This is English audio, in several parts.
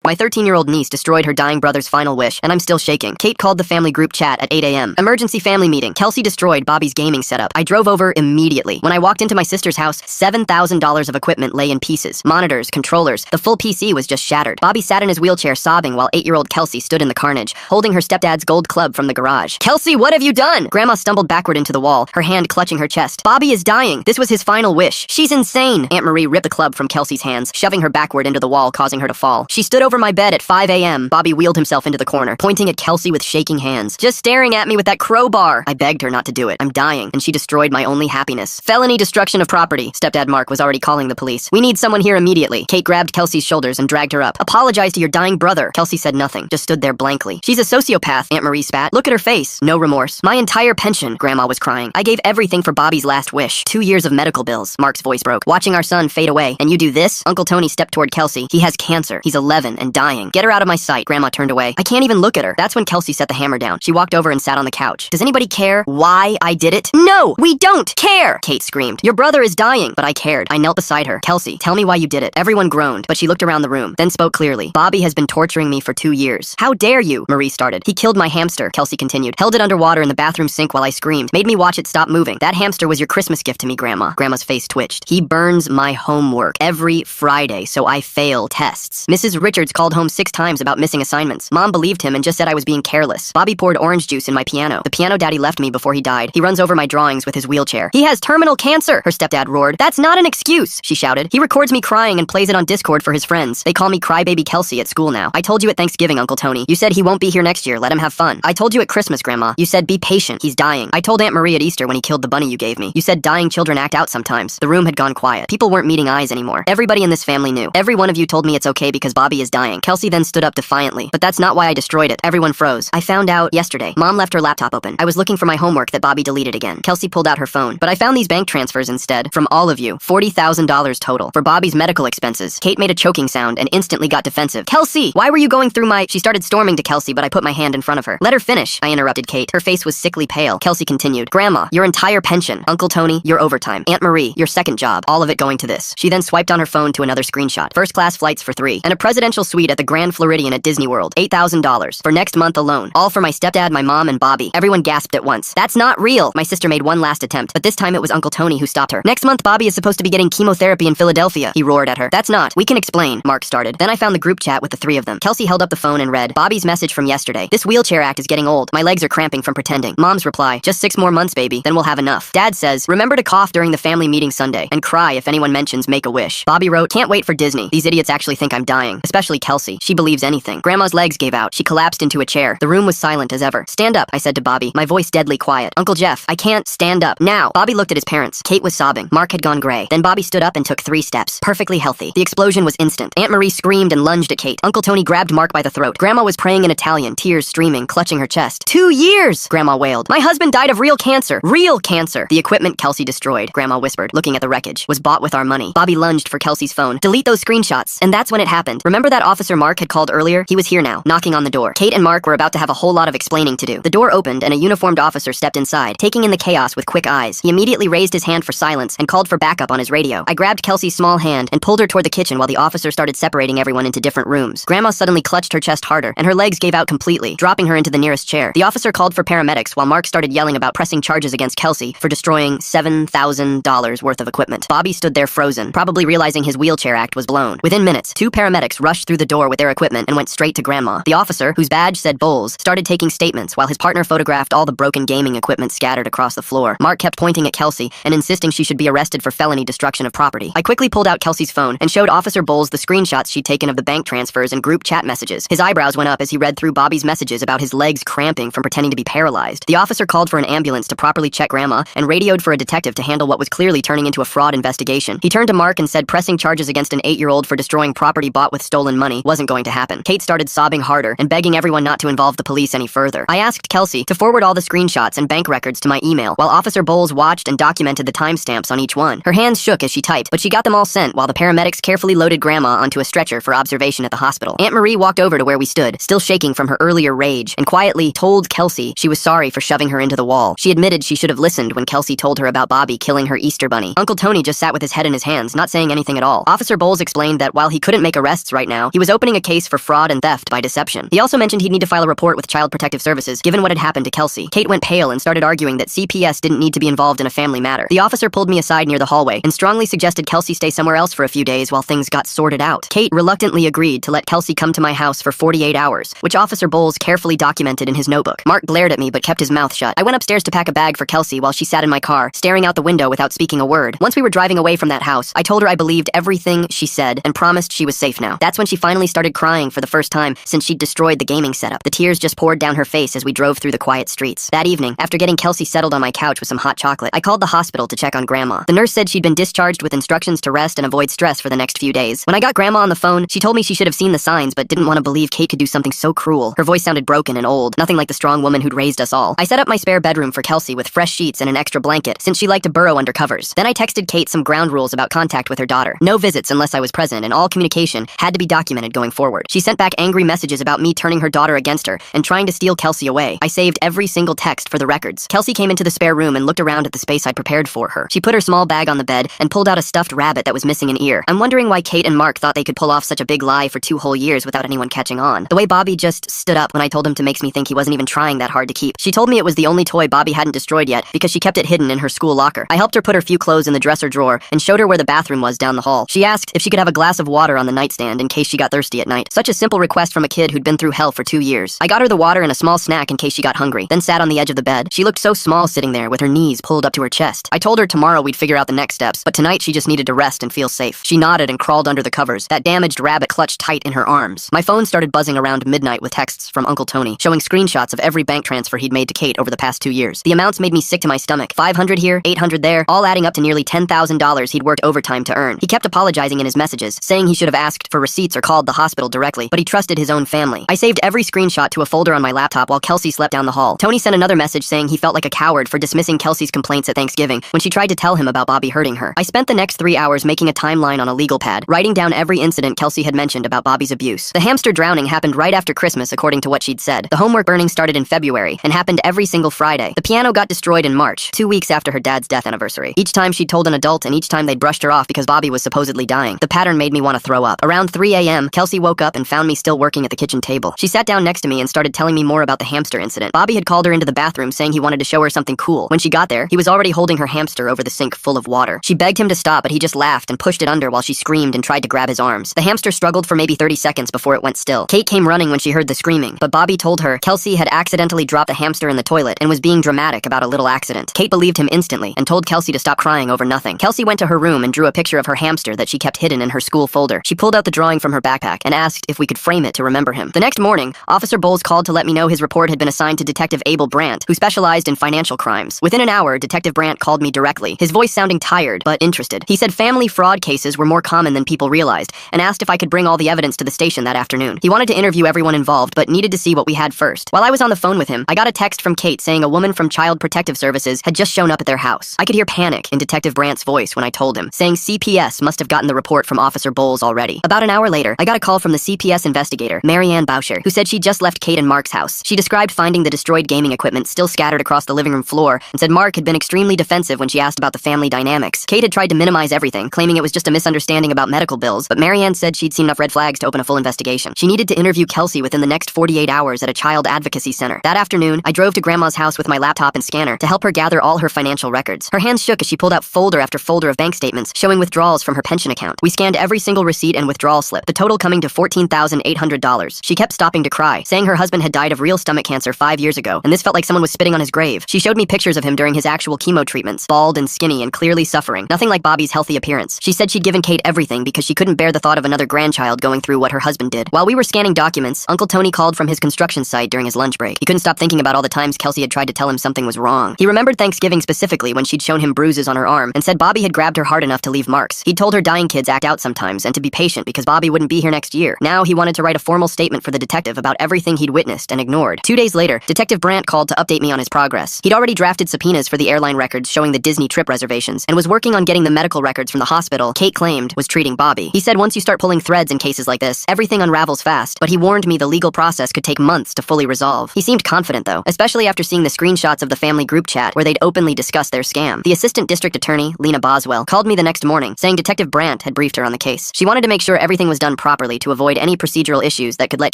My 13-year-old niece destroyed her dying brother's final wish, and I'm still shaking. Kate called the family group chat at 8 a.m. Emergency family meeting. Kelsey destroyed Bobby's gaming setup. I drove over immediately. When I walked into my sister's house, $7,000 of equipment lay in pieces. Monitors, controllers. The full PC was just shattered. Bobby sat in his wheelchair sobbing while 8-year-old Kelsey stood in the carnage, holding her stepdad's gold club from the garage. Kelsey, what have you done? Grandma stumbled backward into the wall, her hand clutching her chest. Bobby is dying. This was his final wish. She's insane. Aunt Marie ripped the club from Kelsey's hands, shoving her backward into the wall, causing her to fall. She stood over my bed at 5 a.m. Bobby wheeled himself into the corner, pointing at Kelsey with shaking hands. Just staring at me with that crowbar. I begged her not to do it. I'm dying, and she destroyed my only happiness. Felony destruction of property. Stepdad Mark was already calling the police. We need someone here immediately. Kate grabbed Kelsey's shoulders and dragged her up. Apologize to your dying brother. Kelsey said nothing, just stood there blankly. She's a sociopath, Aunt Marie spat. Look at her face. No remorse. My entire pension, Grandma was crying. I gave everything for Bobby's last wish. 2 years of medical bills. Mark's voice broke. Watching our son fade away. And you do this? Uncle Tony stepped toward Kelsey. He has cancer. He's 11 and dying. Get her out of my sight. Grandma turned away. I can't even look at her. That's when Kelsey set the hammer down. She walked over and sat on the couch. Does anybody care why I did it? No, we don't care, Kate screamed. Your brother is dying. But I cared. I knelt beside her. Kelsey, tell me why you did it. Everyone groaned, but she looked around the room, then spoke clearly. Bobby has been torturing me for 2 years. How dare you? Marie started. He killed my hamster, Kelsey continued. Held it underwater in the bathroom sink while I screamed. Made me watch it stop moving. That hamster was your Christmas gift to me, Grandma. Grandma's face twitched. He burns my homework every Friday, so I fail tests. Mrs. Richards called home 6 times about missing assignments. Mom believed him and just said I was being careless. Bobby poured orange juice in my piano. The piano daddy left me before he died. He runs over my drawings with his wheelchair. He has terminal cancer, her stepdad roared. That's not an excuse, she shouted. He records me crying and plays it on Discord for his friends. They call me Crybaby Kelsey at school now. I told you at Thanksgiving, Uncle Tony. You said he won't be here next year. Let him have fun. I told you at Christmas, Grandma. You said be patient. He's dying. I told Aunt Marie at Easter when he killed the bunny you gave me. You said dying children act out sometimes. The room had gone quiet. People weren't meeting eyes anymore. Everybody in this family knew. Every one of you told me it's okay because Bobby is dying. Kelsey then stood up defiantly. But that's not why I destroyed it. Everyone froze. I found out yesterday. Mom left her laptop open. I was looking for my homework that Bobby deleted again. Kelsey pulled out her phone. But I found these bank transfers instead. From all of you. $40,000 total. For Bobby's medical expenses. Kate made a choking sound and instantly got defensive. Kelsey! Why were you going through my... She started storming to Kelsey, but I put my hand in front of her. Let her finish, I interrupted Kate. Her face was sickly pale. Kelsey continued. Grandma, your entire pension. Uncle Tony, your overtime. Aunt Marie, your second job. All of it going to this. She then swiped on her phone to another screenshot. First class flights for 3. And a presidential suite at the Grand Floridian at Disney World. $8,000. For next month alone. All for my stepdad, my mom, and Bobby. Everyone gasped at once. That's not real. My sister made one last attempt, but this time it was Uncle Tony who stopped her. Next month Bobby is supposed to be getting chemotherapy in Philadelphia. He roared at her. That's not. We can explain, Mark started. Then I found the group chat with the 3 of them. Kelsey held up the phone and read, Bobby's message from yesterday. This wheelchair act is getting old. My legs are cramping from pretending. Mom's reply, just 6 more months, baby, then we'll have enough. Dad says, remember to cough during the family meeting Sunday, and cry if anyone mentions Make-A-Wish. Bobby wrote, can't wait for Disney. These idiots actually think I'm dying. Especially Kelsey. She believes anything. Grandma's legs gave out. She collapsed into a chair. The room was silent as ever. Stand up, I said to Bobby, my voice deadly quiet. Uncle Jeff, I can't stand up. Now. Bobby looked at his parents. Kate was sobbing. Mark had gone gray. Then Bobby stood up and took 3 steps. Perfectly healthy. The explosion was instant. Aunt Marie screamed and lunged at Kate. Uncle Tony grabbed Mark by the throat. Grandma was praying in Italian, tears streaming, clutching her chest. 2 years! Grandma wailed. My husband died of real cancer. Real cancer. The equipment Kelsey destroyed, Grandma whispered, looking at the wreckage, was bought with our money. Bobby lunged for Kelsey's phone. Delete those screenshots. And that's when it happened. Remember that officer Mark had called earlier? He was here now, knocking on the door. Kate and Mark were about to have a whole lot of explaining to do. The door opened and a uniformed officer stepped inside, taking in the chaos with quick eyes. He immediately raised his hand for silence and called for backup on his radio. I grabbed Kelsey's small hand and pulled her toward the kitchen while the officer started separating everyone into different rooms. Grandma suddenly clutched her chest harder, and her legs gave out completely, dropping her into the nearest chair. The officer called for paramedics while Mark started yelling about pressing charges against Kelsey for destroying $7,000 worth of equipment. Bobby stood there frozen, probably realizing his wheelchair act was blown. Within minutes, 2 paramedics rushed through the door with their equipment and went straight to Grandma. The officer, whose badge said Bowles, started taking statements while his partner photographed all the broken gaming equipment scattered across the floor. Mark kept pointing at Kelsey and insisting she should be arrested for felony destruction of property. I quickly pulled out Kelsey's phone and showed Officer Bowles the screenshots she'd taken of the bank transfers and group chat messages. His eyebrows went up as he read through Bobby's messages about his legs cramping from pretending to be paralyzed. The officer called for an ambulance to properly check Grandma and radioed for a detective to handle what was clearly turning into a fraud investigation. He turned to Mark and said pressing charges against an 8-year-old for destroying property bought with stolen money wasn't going to happen. Kate started sobbing harder and begging everyone not to involve the police any further. I asked Kelsey to forward all the screenshots and bank records to my email while Officer Bowles watched and documented the timestamps on each one. Her hands shook as she typed, but she got them all sent while the paramedics carefully loaded Grandma onto a stretcher for observation at the hospital. Aunt Marie walked over to where we stood, still shaking from her earlier rage, and quietly told Kelsey she was sorry for shoving her into the wall. She admitted she should have listened when Kelsey told her about Bobby killing her Easter bunny. Uncle Tony just sat with his head in his hands, not saying anything at all. Officer Bowles explained that while he couldn't make arrests right now, he He was opening a case for fraud and theft by deception. He also mentioned he'd need to file a report with Child Protective Services, given what had happened to Kelsey. Kate went pale and started arguing that CPS didn't need to be involved in a family matter. The officer pulled me aside near the hallway and strongly suggested Kelsey stay somewhere else for a few days while things got sorted out. Kate reluctantly agreed to let Kelsey come to my house for 48 hours, which Officer Bowles carefully documented in his notebook. Mark glared at me but kept his mouth shut. I went upstairs to pack a bag for Kelsey while she sat in my car, staring out the window without speaking a word. Once we were driving away from that house, I told her I believed everything she said and promised she was safe now. That's when she finally started crying for the first time since she'd destroyed the gaming setup. The tears just poured down her face as we drove through the quiet streets. That evening, after getting Kelsey settled on my couch with some hot chocolate, I called the hospital to check on Grandma. The nurse said she'd been discharged with instructions to rest and avoid stress for the next few days. When I got Grandma on the phone, she told me she should have seen the signs but didn't want to believe Kate could do something so cruel. Her voice sounded broken and old, nothing like the strong woman who'd raised us all. I set up my spare bedroom for Kelsey with fresh sheets and an extra blanket, since she liked to burrow under covers. Then I texted Kate some ground rules about contact with her daughter. No visits unless I was present, and all communication had to be documented going forward. She sent back angry messages about me turning her daughter against her and trying to steal Kelsey away. I saved every single text for the records. Kelsey came into the spare room and looked around at the space I'd prepared for her. She put her small bag on the bed and pulled out a stuffed rabbit that was missing an ear. I'm wondering why Kate and Mark thought they could pull off such a big lie for 2 whole years without anyone catching on. The way Bobby just stood up when I told him to makes me think he wasn't even trying that hard to keep. She told me it was the only toy Bobby hadn't destroyed yet because she kept it hidden in her school locker. I helped her put her few clothes in the dresser drawer and showed her where the bathroom was down the hall. She asked if she could have a glass of water on the nightstand in case she got thirsty at night. Such a simple request from a kid who'd been through hell for 2 years. I got her the water and a small snack in case she got hungry, then sat on the edge of the bed. She looked so small sitting there with her knees pulled up to her chest. I told her tomorrow we'd figure out the next steps, but tonight she just needed to rest and feel safe. She nodded and crawled under the covers, that damaged rabbit clutched tight in her arms. My phone started buzzing around midnight with texts from Uncle Tony, showing screenshots of every bank transfer he'd made to Kate over the past 2 years. The amounts made me sick to my stomach. $500 here, $800 there, all adding up to nearly $10,000 he'd worked overtime to earn. He kept apologizing in his messages, saying he should have asked for receipts or called the hospital directly, but he trusted his own family. I saved every screenshot to a folder on my laptop while Kelsey slept down the hall. Tony sent another message saying he felt like a coward for dismissing Kelsey's complaints at Thanksgiving when she tried to tell him about Bobby hurting her. I spent the next 3 hours making a timeline on a legal pad, writing down every incident Kelsey had mentioned about Bobby's abuse. The hamster drowning happened right after Christmas, according to what she'd said. The homework burning started in February and happened every single Friday. The piano got destroyed in March, 2 weeks after her dad's death anniversary. Each time she'd told an adult, and each time they'd brushed her off because Bobby was supposedly dying. The pattern made me want to throw up. Around 3 a.m., Kelsey woke up and found me still working at the kitchen table. She sat down next to me and started telling me more about the hamster incident. Bobby had called her into the bathroom saying he wanted to show her something cool. When she got there, he was already holding her hamster over the sink full of water. She begged him to stop, but he just laughed and pushed it under while she screamed and tried to grab his arms. The hamster struggled for maybe 30 seconds before it went still. Kate came running when she heard the screaming, but Bobby told her Kelsey had accidentally dropped the hamster in the toilet and was being dramatic about a little accident. Kate believed him instantly and told Kelsey to stop crying over nothing. Kelsey went to her room and drew a picture of her hamster that she kept hidden in her school folder. She pulled out the drawing from her backpack and asked if we could frame it to remember him. The next morning, Officer Bowles called to let me know his report had been assigned to Detective Abel Brandt, who specialized in financial crimes. Within an hour, Detective Brandt called me directly, his voice sounding tired but interested. He said family fraud cases were more common than people realized and asked if I could bring all the evidence to the station that afternoon. He wanted to interview everyone involved but needed to see what we had first. While I was on the phone with him, I got a text from Kate saying a woman from Child Protective Services had just shown up at their house. I could hear panic in Detective Brandt's voice when I told him, saying CPS must have gotten the report from Officer Bowles already. About an hour later, I got a call from the CPS investigator, Marianne Boucher, who said she'd just left Kate and Mark's house. She described finding the destroyed gaming equipment still scattered across the living room floor and said Mark had been extremely defensive when she asked about the family dynamics. Kate had tried to minimize everything, claiming it was just a misunderstanding about medical bills, but Marianne said she'd seen enough red flags to open a full investigation. She needed to interview Kelsey within the next 48 hours at a child advocacy center. That afternoon, I drove to Grandma's house with my laptop and scanner to help her gather all her financial records. Her hands shook as she pulled out folder after folder of bank statements showing withdrawals from her pension account. We scanned every single receipt and withdrawal slip, the total coming to $14,800. She kept stopping to cry, saying her husband had died of real stomach cancer 5 years ago, and this felt like someone was spitting on his grave. She showed me pictures of him during his actual chemo treatments, bald and skinny and clearly suffering, nothing like Bobby's healthy appearance. She said she'd given Kate everything because she couldn't bear the thought of another grandchild going through what her husband did. While we were scanning documents, Uncle Tony called from his construction site during his lunch break. He couldn't stop thinking about all the times Kelsey had tried to tell him something was wrong. He remembered Thanksgiving specifically when she'd shown him bruises on her arm and said Bobby had grabbed her hard enough to leave marks. He'd told her dying kids act out sometimes and to be patient because Bobby wouldn't be here next year. Now he wanted to write a formal statement for the detective about everything he'd witnessed and ignored. 2 days later, Detective Brandt called to update me on his progress. He'd already drafted subpoenas for the airline records showing the Disney trip reservations and was working on getting the medical records from the hospital Kate claimed was treating Bobby. He said once you start pulling threads in cases like this, everything unravels fast, but he warned me the legal process could take months to fully resolve. He seemed confident though, especially after seeing the screenshots of the family group chat where they'd openly discussed their scam. The assistant district attorney, Lena Boswell, called me the next morning saying Detective Brandt had briefed her on the case. She wanted to make sure everything was done properly to avoid any procedural issues that could let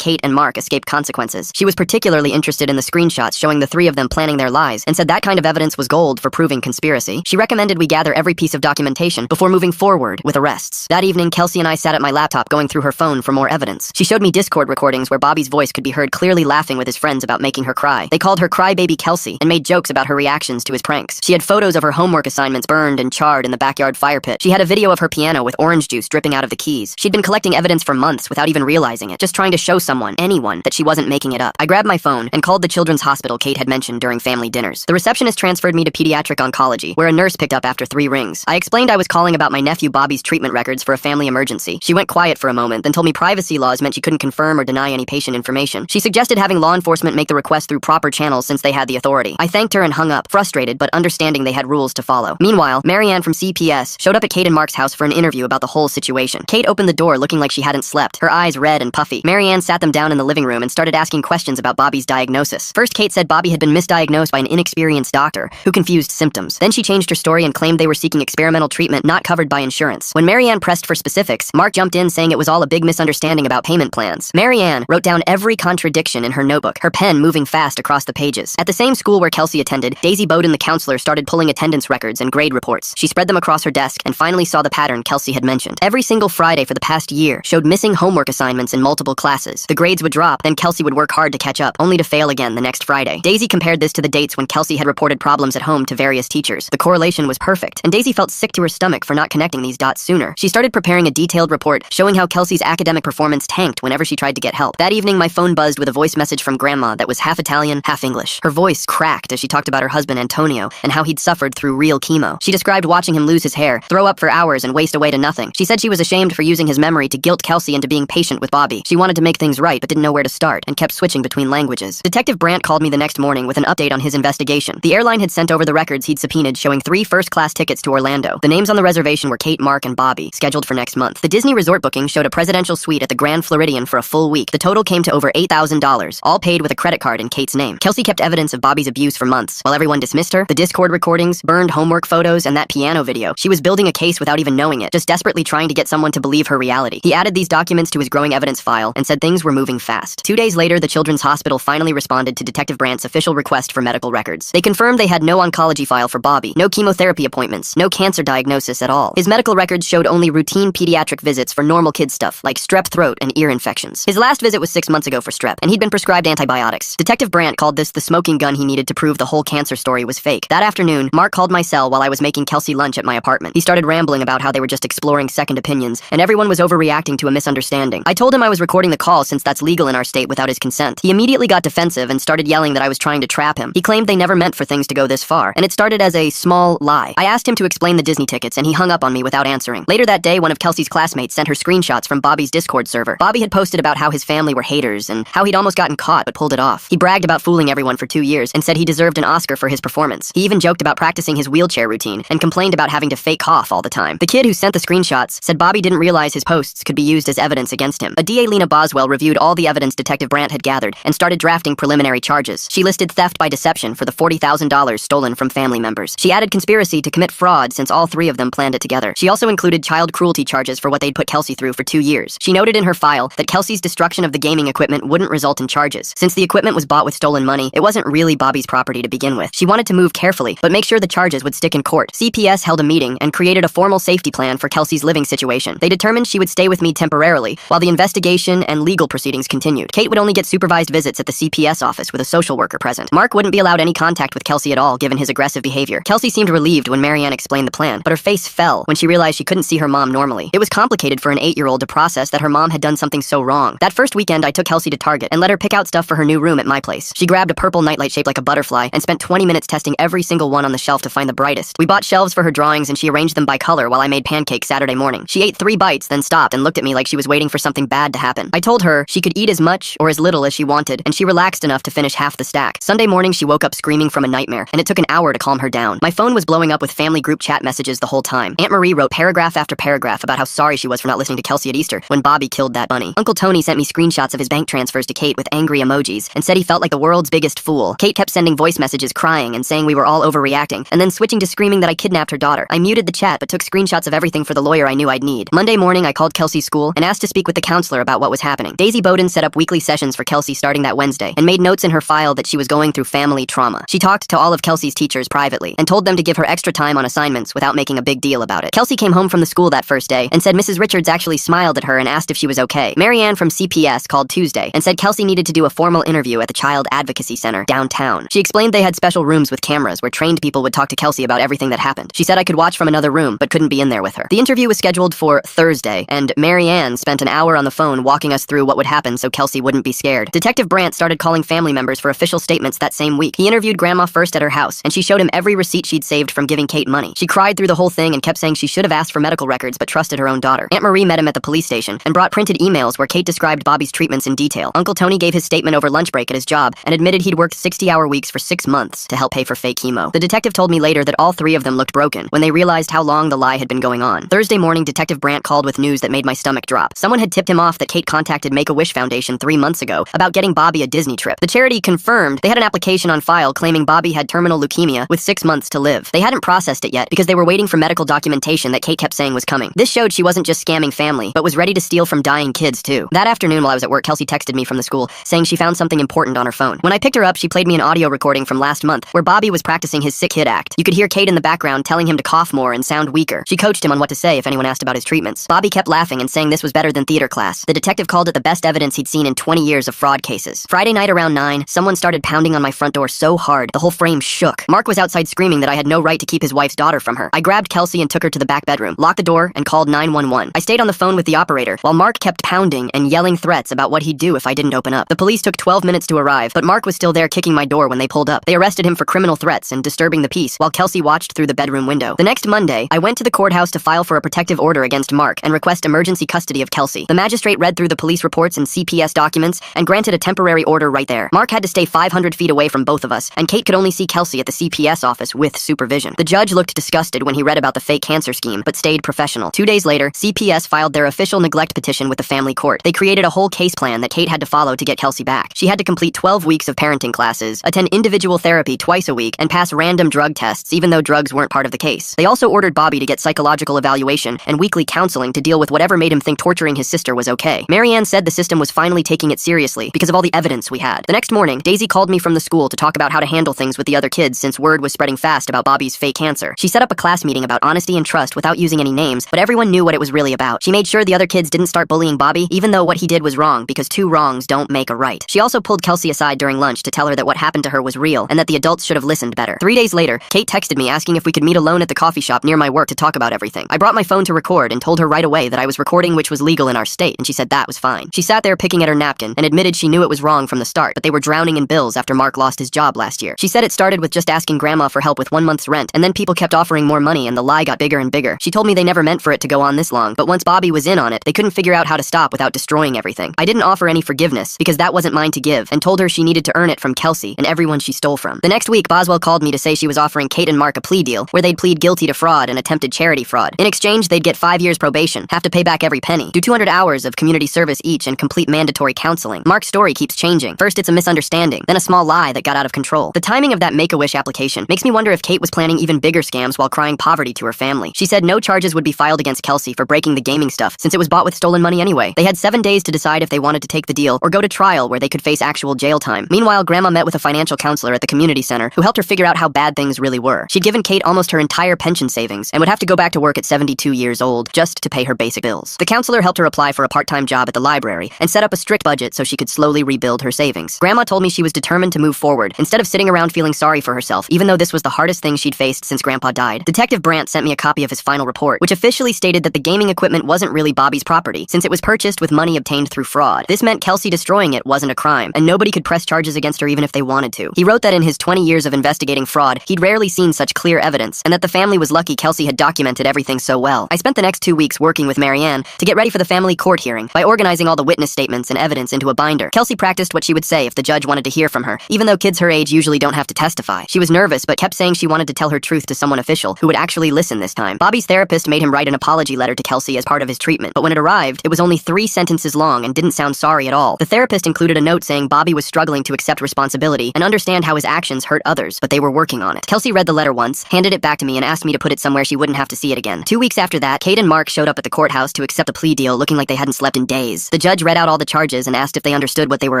Kate and Mark escape consequences. She was particularly interested in the screenshots showing the three of them planning their lies and said that kind of evidence was gold for proving conspiracy. She recommended we gather every piece of documentation before moving forward with arrests. That evening, Kelsey and I sat at my laptop going through her phone for more evidence. She showed me Discord recordings where Bobby's voice could be heard clearly laughing with his friends about making her cry. They called her Crybaby Kelsey and made jokes about her reactions to his pranks. She had photos of her homework assignments burned and charred in the backyard fire pit. She had a video of her piano with orange juice dripping out of the keys. She'd been collecting evidence for months without even realizing it, just trying to show someone, anyone, that she wasn't making it up. I grabbed my phone and called the children's hospital Kate had mentioned during family dinners. The receptionist transferred me to pediatric oncology, where a nurse picked up after 3 rings. I explained I was calling about my nephew Bobby's treatment records for a family emergency. She went quiet for a moment, then told me privacy laws meant she couldn't confirm or deny any patient information. She suggested having law enforcement make the request through proper channels since they had the authority. I thanked her and hung up, frustrated but understanding they had rules to follow. Meanwhile, Marianne from CPS showed up at Kate and Mark's house for an interview about the whole situation. Kate opened the door looking like she hadn't slept, her eyes red and puffy. Marianne sat them down in the living room and started asking questions about Bobby's diagnosis. First, Kate said Bobby had been misdiagnosed by an inexperienced doctor who confused symptoms. Then she changed her story and claimed they were seeking experimental treatment not covered by insurance. When Marianne pressed for specifics, Mark jumped in saying it was all a big misunderstanding about payment plans. Marianne wrote down every contradiction in her notebook, her pen moving fast across the pages. At the same school where Kelsey attended, Daisy Bowden, the counselor, started pulling attendance records and grade reports. She spread them across her desk and finally saw the pattern Kelsey had mentioned. Every single Friday for the past year showed missing homework assignments in multiple classes. The grades would drop, then Kelsey would work hard to catch up, only to fail again the next Friday. Daisy compared this to the dates when Kelsey had reported problems at home to various teachers. The correlation was perfect, and Daisy felt sick to her stomach for not connecting these dots sooner. She started preparing a detailed report showing how Kelsey's academic performance tanked whenever she tried to get help. That evening, my phone buzzed with a voice message from Grandma that was half Italian, half English. Her voice cracked as she talked about her husband Antonio and how he'd suffered through real chemo. She described watching him lose his hair, throw up for hours, and waste away to nothing. She said she was ashamed for using his memory to guilt Kelsey into being patient with Bobby. She wanted to make things right but didn't know where to start and kept switching between languages. Detective Brandt called me the next morning with an update on his investigation. The airline had sent over the records he'd subpoenaed showing 3 first-class tickets to Orlando. The names on the reservation were Kate, Mark, and Bobby, scheduled for next month. The Disney resort booking showed a presidential suite at the Grand Floridian for a full week. The total came to over $8,000, all paid with a credit card in Kate's name. Kelsey kept evidence of Bobby's abuse for months. While everyone dismissed her, the Discord recordings, burned homework photos, and that piano video, she was building a case without even knowing it, just desperately trying to get someone to believe her reality. He added these documents to his growing evidence file and said things were moving fast. 2 days later, the Children's Hospital finally responded to Detective Brandt's official request for medical records. They confirmed they had no oncology file for Bobby, no chemotherapy appointments, no cancer diagnosis at all. His medical records showed only routine pediatric visits for normal kid stuff, like strep throat and ear infections. His last visit was 6 months ago for strep, and he'd been prescribed antibiotics. Detective Brandt called this the smoking gun he needed to prove the whole cancer story was fake. That afternoon, Mark called my cell while I was making Kelsey lunch at my apartment. He started rambling about how they were just exploring second opinions, and everyone was overreacting to a misunderstanding. I told him I was recording the call since that's legal in our state without his consent. He immediately got defensive and started yelling that I was trying to trap him. He claimed they never meant for things to go this far, and it started as a small lie. I asked him to explain the Disney tickets, and he hung up on me without answering. Later that day, one of Kelsey's classmates sent her screenshots from Bobby's Discord server. Bobby had posted about how his family were haters and how he'd almost gotten caught but pulled it off. He bragged about fooling everyone for 2 years and said he deserved an Oscar for his performance. He even joked about practicing his wheelchair routine and complained about having to fake cough all the time. The kid who sent the screenshots said Bobby didn't realize his posts could be used as evidence against him. A DA, Lena Boswell, reviewed all the evidence Detective Brandt had gathered and started drafting preliminary charges. She listed theft by deception for the $40,000 stolen from family members. She added conspiracy to commit fraud since all 3 of them planned it together. She also included child cruelty charges for what they'd put Kelsey through for 2 years. She noted in her file that Kelsey's destruction of the gaming equipment wouldn't result in charges. Since the equipment was bought with stolen money, it wasn't really Bobby's property to begin with. She wanted to move carefully, but make sure the charges would stick in court. CPS held a meeting and created a formal safety plan for Kelsey's living situation. They determined she would stay with me temporarily while the investigation and legal proceedings continued. Kate would only get supervised visits at the CPS office with a social worker present. Mark wouldn't be allowed any contact with Kelsey at all given his aggressive behavior. Kelsey seemed relieved when Marianne explained the plan, but her face fell when she realized she couldn't see her mom normally. It was complicated for an 8-year-old to process that her mom had done something so wrong. That first weekend, I took Kelsey to Target and let her pick out stuff for her new room at my place. She grabbed a purple nightlight shaped like a butterfly and spent 20 minutes testing every single one on the shelf to find the brightest. We bought shelves for her drawings and she arranged them by color while I made pancakes Saturday morning. She ate 3 bites, then stopped and looked at me like she was waiting for something bad to happen. I told her she could eat as much or as little as she wanted, and she relaxed enough to finish half the stack. Sunday morning, she woke up screaming from a nightmare, and it took an hour to calm her down. My phone was blowing up with family group chat messages the whole time. Aunt Marie wrote paragraph after paragraph about how sorry she was for not listening to Kelsey at Easter when Bobby killed that bunny. Uncle Tony sent me screenshots of his bank transfers to Kate with angry emojis and said he felt like the world's biggest fool. Kate kept sending voice messages crying and saying we were all overreacting, and then switching to screaming that I kidnapped her daughter. I muted the chat but took screenshots of everything for the lawyer I knew I'd need. Monday morning, I called Kelsey's school school and asked to speak with the counselor about what was happening. Daisy Bowden set up weekly sessions for Kelsey starting that Wednesday and made notes in her file that she was going through family trauma. She talked to all of Kelsey's teachers privately and told them to give her extra time on assignments without making a big deal about it. Kelsey came home from the school that first day and said Mrs. Richards actually smiled at her and asked if she was okay. Marianne from CPS called Tuesday and said Kelsey needed to do a formal interview at the Child Advocacy Center downtown. She explained they had special rooms with cameras where trained people would talk to Kelsey about everything that happened. She said I could watch from another room but couldn't be in there with her. The interview was scheduled for Thursday, and Marianne spent an hour on the phone walking us through what would happen so Kelsey wouldn't be scared. Detective Brandt started calling family members for official statements that same week. He interviewed Grandma first at her house, and she showed him every receipt she'd saved from giving Kate money. She cried through the whole thing and kept saying she should have asked for medical records but trusted her own daughter. Aunt Marie met him at the police station and brought printed emails where Kate described Bobby's treatments in detail. Uncle Tony gave his statement over lunch break at his job and admitted he'd worked 60-hour weeks for 6 months to help pay for fake chemo. The detective told me later that all three of them looked broken when they realized how long the lie had been going on. Thursday morning, Detective Brandt called with news that made my stomach drop. Someone had tipped him off that Kate contacted Make-A-Wish Foundation 3 months ago about getting Bobby a Disney trip. The charity confirmed they had an application on file claiming Bobby had terminal leukemia with 6 months to live. They hadn't processed it yet because they were waiting for medical documentation that Kate kept saying was coming. This showed she wasn't just scamming family, but was ready to steal from dying kids too. That afternoon while I was at work, Kelsey texted me from the school saying she found something important on her phone. When I picked her up, she played me an audio recording from last month where Bobby was practicing his sick kid act. You could hear Kate in the background telling him to cough more and sound weaker. She coached him on what to say if anyone asked about his treatments. Bobby kept laughing and saying this was better than theater class. The detective called it the best evidence he'd seen in 20 years of fraud cases. Friday night around 9, someone started pounding on my front door so hard, the whole frame shook. Mark was outside screaming that I had no right to keep his wife's daughter from her. I grabbed Kelsey and took her to the back bedroom, locked the door, and called 911. I stayed on the phone with the operator while Mark kept pounding and yelling threats about what he'd do if I didn't open up. The police took 12 minutes to arrive, but Mark was still there kicking my door when they pulled up. They arrested him for criminal threats and disturbing the peace while Kelsey watched through the bedroom window. The next Monday, I went to the courthouse to file for a protective order against Mark and request emergency custody of Kelsey. The magistrate read through the police reports and CPS documents and granted a temporary order right there. Mark had to stay 500 feet away from both of us, and Kate could only see Kelsey at the CPS office with supervision. The judge looked disgusted when he read about the fake cancer scheme, but stayed professional. 2 days later, CPS filed their official neglect petition with the family court. They created a whole case plan that Kate had to follow to get Kelsey back. She had to complete 12 weeks of parenting classes, attend individual therapy twice a week, and pass random drug tests even though drugs weren't part of the case. They also ordered Bobby to get psychological evaluation and weekly counseling to deal with whatever made him think torturing his sister was okay. Marianne said the system was finally taking it seriously because of all the evidence we had. The next morning, Daisy called me from the school to talk about how to handle things with the other kids since word was spreading fast about Bobby's fake cancer. She set up a class meeting about honesty and trust without using any names, but everyone knew what it was really about. She made sure the other kids didn't start bullying Bobby, even though what he did was wrong, because 2 wrongs don't make a right. She also pulled Kelsey aside during lunch to tell her that what happened to her was real and that the adults should have listened better. 3 days later, Kate texted me asking if we could meet alone at the coffee shop near my work to talk about everything. I brought my phone to record and told her right away that I was recording, which was legal in our state, and she said that was fine. She sat there picking at her napkin and admitted she knew it was wrong from the start, but they were drowning in bills after Mark lost his job last year. She said it started with just asking Grandma for help with 1 month's rent, and then people kept offering more money and the lie got bigger and bigger. She told me they never meant for it to go on this long, but once Bobby was in on it, they couldn't figure out how to stop without destroying everything. I didn't offer any forgiveness because that wasn't mine to give, and told her she needed to earn it from Kelsey and everyone she stole from. The next week, Boswell called me to say she was offering Kate and Mark a plea deal where they'd plead guilty to fraud and attempted charity fraud. In exchange, they'd get 5 years probation, have to pay back every penny, do 200 hours of community service each, and complete mandatory counseling. Mark's story keeps changing. First, it's a misunderstanding, then a small lie that got out of control. The timing of that Make-A-Wish application makes me wonder if Kate was planning even bigger scams while crying poverty to her family. She said no charges would be filed against Kelsey for breaking the gaming stuff since it was bought with stolen money anyway. They had 7 days to decide if they wanted to take the deal or go to trial where they could face actual jail time. Meanwhile, Grandma met with a financial counselor at the community center who helped her figure out how bad things really were. She'd given Kate almost her entire pension savings and would have to go back to work at 72 years old just to pay her basic bills. The counselor helped her apply for a part-time job at the library and set up a strict budget so she could slowly rebuild her savings. Grandma told me she was determined to move forward instead of sitting around feeling sorry for herself, even though this was the hardest thing she'd faced since Grandpa died. Detective Brandt sent me a copy of his final report, which officially stated that the gaming equipment wasn't really Bobby's property, since it was purchased with money obtained through fraud. This meant Kelsey destroying it wasn't a crime, and nobody could press charges against her even if they wanted to. He wrote that in his 20 years of investigating fraud, he'd rarely seen such clear evidence, and that the family was lucky Kelsey had documented everything so well. I spent the next 2 weeks working with Marianne to get ready for the family court hearing by organizing all the witness statements and evidence into a binder. Kelsey practiced what she would say if the judge wanted to hear from her, even though kids her age usually don't have to testify. She was nervous, but kept saying she wanted to tell her truth to someone official who would actually listen this time. Bobby's therapist made him write an apology letter to Kelsey as part of his treatment, but when it arrived, it was only 3 sentences long and didn't sound sorry at all. The therapist included a note saying Bobby was struggling to accept responsibility and understand how his actions hurt others, but they were working on it. Kelsey read the letter once, handed it back to me, and asked me to put it somewhere she wouldn't have to see it again. 2 weeks after that, Kate and Mark showed up at the courthouse to accept kept the plea deal looking like they hadn't slept in days. The judge read out all the charges and asked if they understood what they were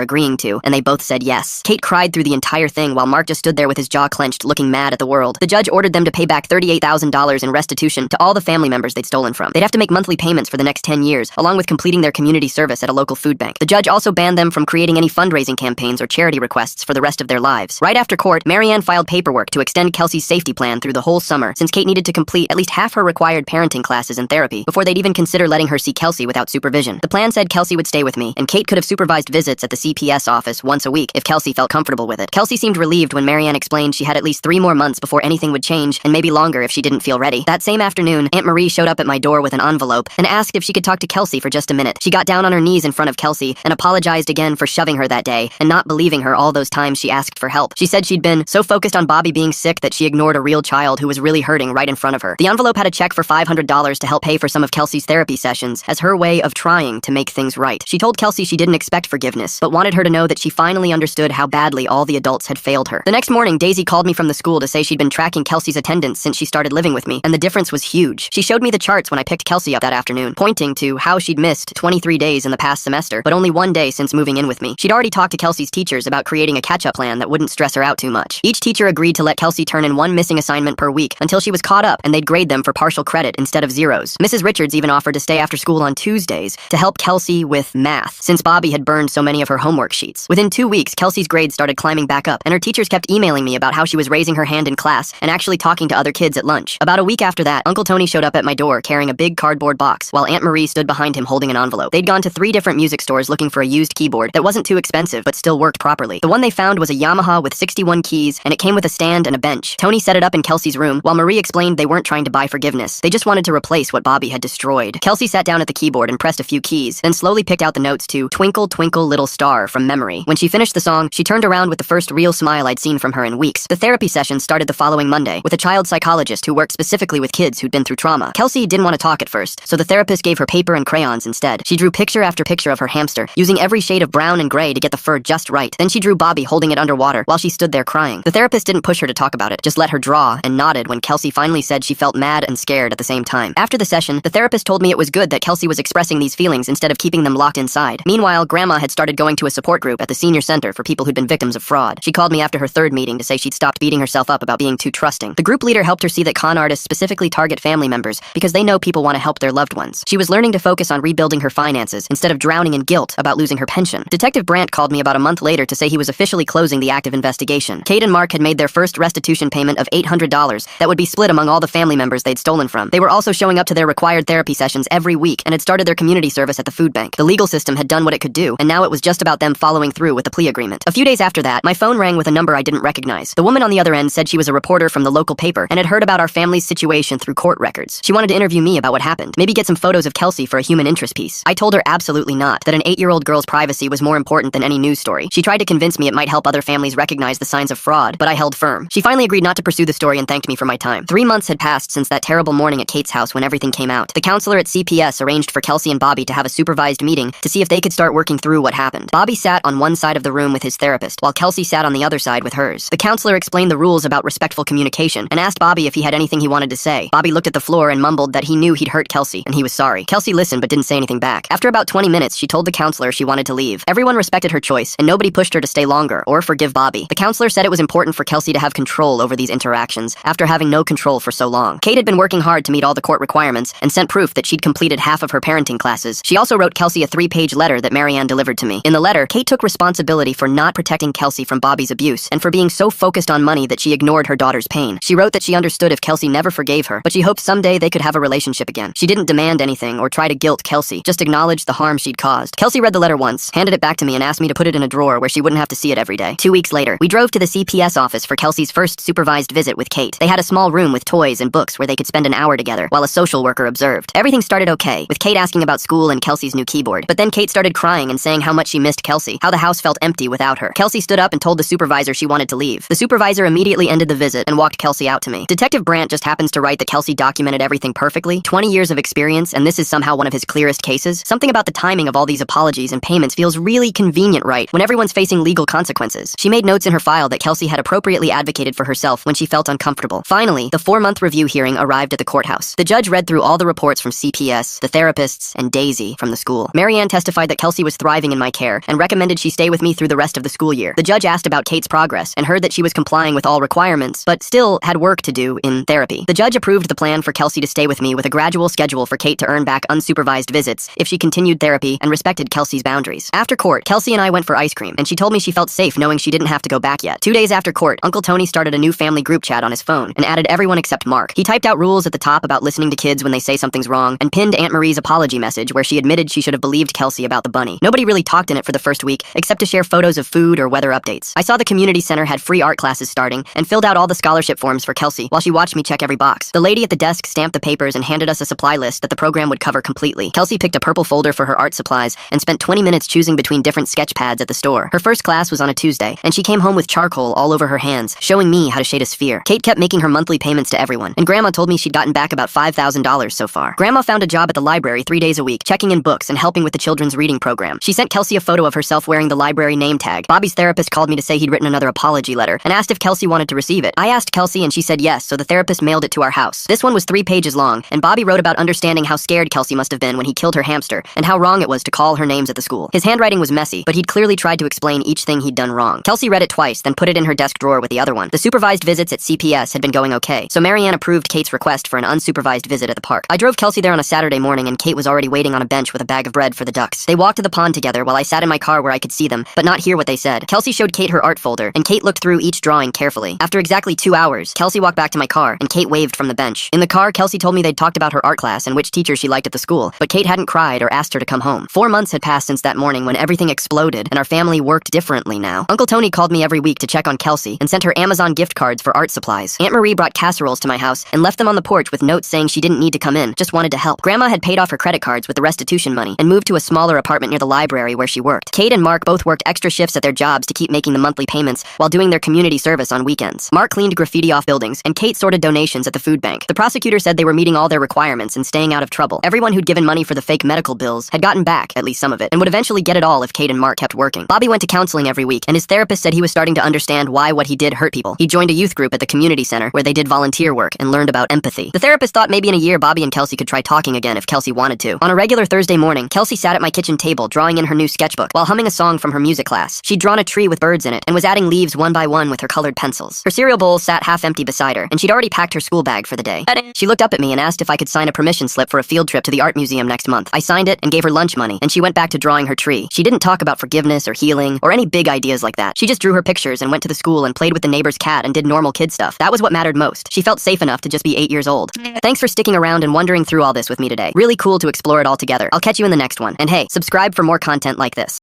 agreeing to, and they both said yes. Kate cried through the entire thing while Mark just stood there with his jaw clenched, looking mad at the world. The judge ordered them to pay back $38,000 in restitution to all the family members they'd stolen from. They'd have to make monthly payments for the next 10 years, along with completing their community service at a local food bank. The judge also banned them from creating any fundraising campaigns or charity requests for the rest of their lives. Right after court, Marianne filed paperwork to extend Kelsey's safety plan through the whole summer, since Kate needed to complete at least half her required parenting classes and therapy before they'd even consider letting her see Kelsey without supervision. The plan said Kelsey would stay with me, and Kate could have supervised visits at the CPS office once a week if Kelsey felt comfortable with it. Kelsey seemed relieved when Marianne explained she had at least 3 more months before anything would change, and maybe longer if she didn't feel ready. That same afternoon, Aunt Marie showed up at my door with an envelope and asked if she could talk to Kelsey for just a minute. She got down on her knees in front of Kelsey and apologized again for shoving her that day and not believing her all those times she asked for help. She said she'd been so focused on Bobby being sick that she ignored a real child who was really hurting right in front of her. The envelope had a check for $500 to help pay for some of Kelsey's therapy sessions as her way of trying to make things right. She told Kelsey she didn't expect forgiveness, but wanted her to know that she finally understood how badly all the adults had failed her. The next morning, Daisy called me from the school to say she'd been tracking Kelsey's attendance since she started living with me, and the difference was huge. She showed me the charts when I picked Kelsey up that afternoon, pointing to how she'd missed 23 days in the past semester, but only 1 day since moving in with me. She'd already talked to Kelsey's teachers about creating a catch-up plan that wouldn't stress her out too much. Each teacher agreed to let Kelsey turn in 1 missing assignment per week until she was caught up, and they'd grade them for partial credit instead of zeros. Mrs. Richards even offered to stay after school on Tuesdays to help Kelsey with math, since Bobby had burned so many of her homework sheets. Within 2 weeks, Kelsey's grades started climbing back up, and her teachers kept emailing me about how she was raising her hand in class and actually talking to other kids at lunch. About a week after that, Uncle Tony showed up at my door carrying a big cardboard box, while Aunt Marie stood behind him holding an envelope. They'd gone to 3 different music stores looking for a used keyboard that wasn't too expensive but still worked properly. The one they found was a Yamaha with 61 keys, and it came with a stand and a bench. Tony set it up in Kelsey's room, while Marie explained they weren't trying to buy forgiveness. They just wanted to replace what Bobby had destroyed. Kelsey sat down at the keyboard and pressed a few keys, then slowly picked out the notes to Twinkle, Twinkle, Little Star from memory. When she finished the song, she turned around with the first real smile I'd seen from her in weeks. The therapy session started the following Monday with a child psychologist who worked specifically with kids who'd been through trauma. Kelsey didn't want to talk at first, so the therapist gave her paper and crayons instead. She drew picture after picture of her hamster, using every shade of brown and gray to get the fur just right. Then she drew Bobby holding it underwater while she stood there crying. The therapist didn't push her to talk about it, just let her draw, and nodded when Kelsey finally said she felt mad and scared at the same time. After the session, the therapist told me it was good that Kelsey was expressing these feelings instead of keeping them locked inside. Meanwhile, Grandma had started going to a support group at the senior center for people who'd been victims of fraud. She called me after her 3rd meeting to say she'd stopped beating herself up about being too trusting. The group leader helped her see that con artists specifically target family members because they know people want to help their loved ones. She was learning to focus on rebuilding her finances instead of drowning in guilt about losing her pension. Detective Brandt called me about a month later to say he was officially closing the active investigation. Kate and Mark had made their first restitution payment of $800 that would be split among all the family members they'd stolen from. They were also showing up to their required therapy sessions every week and had started their community service at the food bank. The legal system had done what it could do, and now it was just about them following through with the plea agreement. A few days after that, my phone rang with a number I didn't recognize. The woman on the other end said she was a reporter from the local paper and had heard about our family's situation through court records. She wanted to interview me about what happened, maybe get some photos of Kelsey for a human interest piece. I told her absolutely not, that an 8-year-old girl's privacy was more important than any news story. She tried to convince me it might help other families recognize the signs of fraud, but I held firm. She finally agreed not to pursue the story and thanked me for my time. 3 months had passed since that terrible morning at Kate's house when everything came out. The counselor at CPS arranged for Kelsey and Bobby to have a supervised meeting to see if they could start working through what happened. Bobby sat on one side of the room with his therapist, while Kelsey sat on the other side with hers. The counselor explained the rules about respectful communication and asked Bobby if he had anything he wanted to say. Bobby looked at the floor and mumbled that he knew he'd hurt Kelsey, and he was sorry. Kelsey listened but didn't say anything back. After about 20 minutes, she told the counselor she wanted to leave. Everyone respected her choice, and nobody pushed her to stay longer or forgive Bobby. The counselor said it was important for Kelsey to have control over these interactions after having no control for so long. Kate had been working hard to meet all the court requirements and sent proof that she'd completed half of her parenting classes. She also wrote Kelsey a 3-page letter that Marianne delivered to me. In the letter, Kate took responsibility for not protecting Kelsey from Bobby's abuse and for being so focused on money that she ignored her daughter's pain. She wrote that she understood if Kelsey never forgave her, but she hoped someday they could have a relationship again. She didn't demand anything or try to guilt Kelsey, just acknowledged the harm she'd caused. Kelsey read the letter once, handed it back to me, and asked me to put it in a drawer where she wouldn't have to see it every day. 2 weeks later, we drove to the CPS office for Kelsey's first supervised visit with Kate. They had a small room with toys and books where they could spend an hour together while a social worker observed. Everything started okay, with Kate asking about school and Kelsey's new keyboard. But then Kate started crying and saying how much she missed Kelsey, how the house felt empty without her. Kelsey stood up and told the supervisor she wanted to leave. The supervisor immediately ended the visit and walked Kelsey out to me. Detective Brandt just happens to write that Kelsey documented everything perfectly, 20 years of experience, and this is somehow one of his clearest cases. Something about the timing of all these apologies and payments feels really convenient, right, when everyone's facing legal consequences. She made notes in her file that Kelsey had appropriately advocated for herself when she felt uncomfortable. Finally, the 4-month review hearing arrived at the courthouse. The judge read through all the reports from CPS, us, the therapists, and Daisy from the school. Marianne testified that Kelsey was thriving in my care and recommended she stay with me through the rest of the school year. The judge asked about Kate's progress and heard that she was complying with all requirements, but still had work to do in therapy. The judge approved the plan for Kelsey to stay with me with a gradual schedule for Kate to earn back unsupervised visits if she continued therapy and respected Kelsey's boundaries. After court, Kelsey and I went for ice cream, and she told me she felt safe knowing she didn't have to go back yet. 2 days after court, Uncle Tony started a new family group chat on his phone and added everyone except Mark. He typed out rules at the top about listening to kids when they say something's wrong and pinned Aunt Marie's apology message where she admitted she should have believed Kelsey about the bunny. Nobody really talked in it for the first week except to share photos of food or weather updates. I saw the community center had free art classes starting and filled out all the scholarship forms for Kelsey while she watched me check every box. The lady at the desk stamped the papers and handed us a supply list that the program would cover completely. Kelsey picked a purple folder for her art supplies and spent 20 minutes choosing between different sketch pads at the store. Her first class was on a Tuesday, and she came home with charcoal all over her hands, showing me how to shade a sphere. Kate kept making her monthly payments to everyone, and Grandma told me she'd gotten back about $5,000 so far. Grandma found a job at the library 3 days a week, checking in books and helping with the children's reading program. She sent Kelsey a photo of herself wearing the library name tag. Bobby's therapist called me to say he'd written another apology letter and asked if Kelsey wanted to receive it. I asked Kelsey and she said yes, so the therapist mailed it to our house. This one was 3 pages long, and Bobby wrote about understanding how scared Kelsey must have been when he killed her hamster and how wrong it was to call her names at the school. His handwriting was messy, but he'd clearly tried to explain each thing he'd done wrong. Kelsey read it twice, then put it in her desk drawer with the other one. The supervised visits at CPS had been going okay, so Marianne approved Kate's request for an unsupervised visit at the park. I drove Kelsey there on a Saturday morning, and Kate was already waiting on a bench with a bag of bread for the ducks. They walked to the pond together while I sat in my car where I could see them, but not hear what they said. Kelsey showed Kate her art folder, and Kate looked through each drawing carefully. After exactly 2 hours, Kelsey walked back to my car, and Kate waved from the bench. In the car, Kelsey told me they'd talked about her art class and which teacher she liked at the school, but Kate hadn't cried or asked her to come home. 4 months had passed since that morning when everything exploded, and our family worked differently now. Uncle Tony called me every week to check on Kelsey and sent her Amazon gift cards for art supplies. Aunt Marie brought casseroles to my house and left them on the porch with notes saying she didn't need to come in, just wanted to help. Grandma had paid off her credit cards with the restitution money and moved to a smaller apartment near the library where she worked. Kate and Mark both worked extra shifts at their jobs to keep making the monthly payments while doing their community service on weekends. Mark cleaned graffiti off buildings, and Kate sorted donations at the food bank. The prosecutor said they were meeting all their requirements and staying out of trouble. Everyone who'd given money for the fake medical bills had gotten back, at least some of it, and would eventually get it all if Kate and Mark kept working. Bobby went to counseling every week, and his therapist said he was starting to understand why what he did hurt people. He joined a youth group at the community center where they did volunteer work and learned about empathy. The therapist thought maybe in a year Bobby and Kelsey could try talking again if Kelsey wanted to. On a regular Thursday morning, Kelsey sat at my kitchen table drawing in her new sketchbook while humming a song from her music class. She'd drawn a tree with birds in it and was adding leaves one by one with her colored pencils. Her cereal bowl sat half empty beside her, and she'd already packed her school bag for the day. She looked up at me and asked if I could sign a permission slip for a field trip to the art museum next month. I signed it and gave her lunch money, and she went back to drawing her tree. She didn't talk about forgiveness or healing or any big ideas like that. She just drew her pictures and went to the school and played with the neighbor's cat and did normal kid stuff. That was what mattered most. She felt safe enough to just be 8 years old. Thanks for sticking around and wondering through all this with me today. Really cool to explore it all together. I'll catch you in the next one. And hey, subscribe for more content like this.